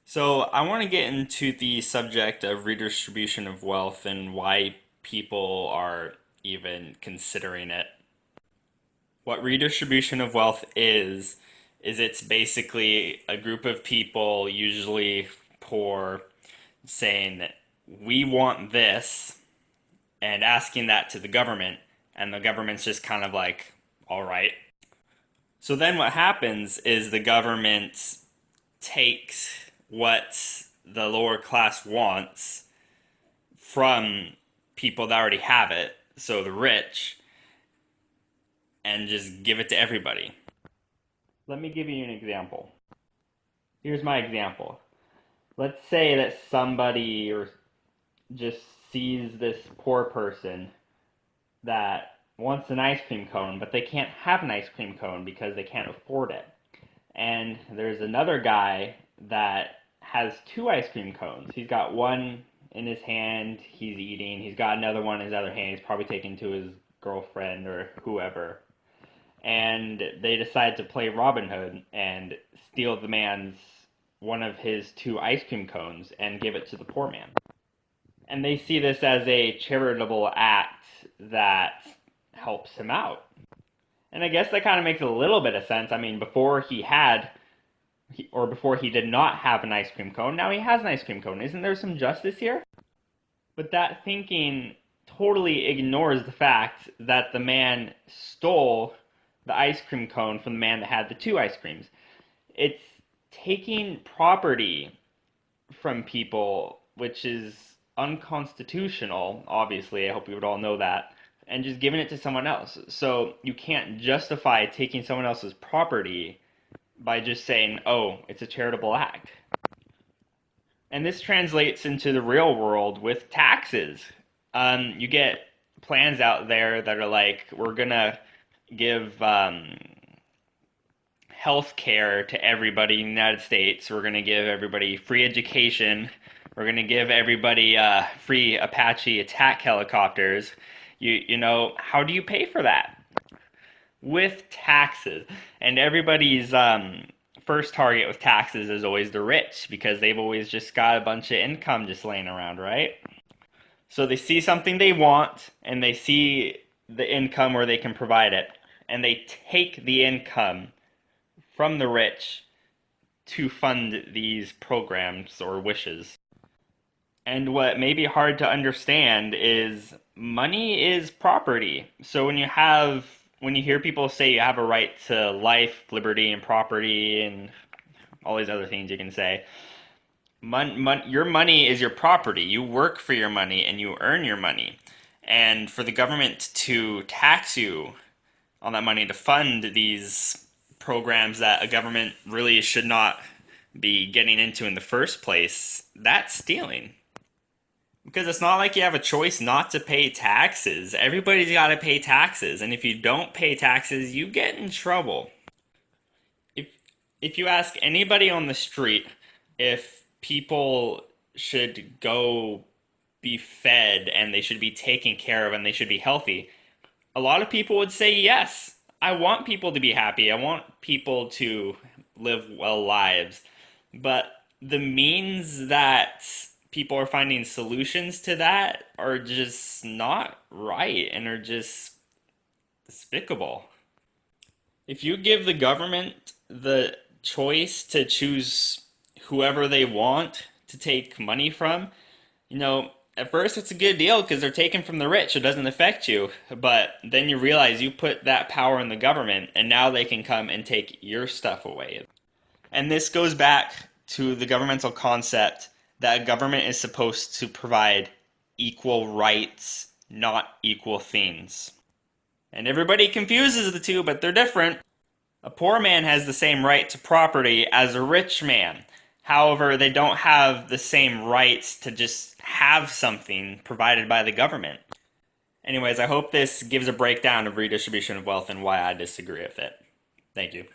So, I want to get into the subject of redistribution of wealth and why people are even considering it. What redistribution of wealth is it's basically a group of people, usually poor, saying that we want this and asking that to the government, and the government's just kind of like, all right. So then what happens is the government takes what the lower class wants from people that already have it, so the rich, and just give it to everybody. Let me give you an example. Here's my example. Let's say that somebody or just sees this poor person that wants an ice cream cone, but they can't have an ice cream cone because they can't afford it. And there's another guy that has two ice cream cones. He's got one in his hand, he's eating. He's got another one in his other hand. He's probably taking to his girlfriend or whoever. And they decide to play Robin Hood and steal the man's one of his two ice cream cones and give it to the poor man. And they see this as a charitable act that helps him out. And I guess that kind of makes a little bit of sense. I mean, before he did not have an ice cream cone, now he has an ice cream cone. Isn't there some justice here? But that thinking totally ignores the fact that the man stole the ice cream cone from the man that had the two ice creams. It's taking property from people, which is unconstitutional, obviously. I hope you would all know that. And just giving it to someone else. So you can't justify taking someone else's property by just saying, oh, it's a charitable act. And this translates into the real world with taxes. You get plans out there that are like, we're going to give health care to everybody in the United States. We're going to give everybody free education. We're going to give everybody free Apache attack helicopters. You know, how do you pay for that? With taxes. And everybody's first target with taxes is always the rich because they've always just got a bunch of income just laying around, right? So they see something they want and they see the income where they can provide it, and they take the income from the rich to fund these programs or wishes. And what may be hard to understand is money is property. So when you hear people say you have a right to life, liberty, and property, and all these other things you can say, your money is your property. You work for your money and you earn your money. And for the government to tax you on that money to fund these programs that a government really should not be getting into in the first place, that's stealing. Because it's not like you have a choice not to pay taxes. Everybody's got to pay taxes, and if you don't pay taxes, you get in trouble. If if you ask anybody on the street if people should go be fed and they should be taken care of and they should be healthy, a lot of people would say yes. I want people to be happy. I want people to live well lives. But the means that people are finding solutions to that are just not right and are just despicable. If you give the government the choice to choose whoever they want to take money from, at first it's a good deal because they're taken from the rich. It doesn't affect you. But then you realize you put that power in the government and now they can come and take your stuff away. And this goes back to the governmental concept that a government is supposed to provide equal rights, not equal things. And everybody confuses the two, but they're different. A poor man has the same right to property as a rich man. However, they don't have the same rights to just have something provided by the government. Anyways, I hope this gives a breakdown of redistribution of wealth and why I disagree with it. Thank you.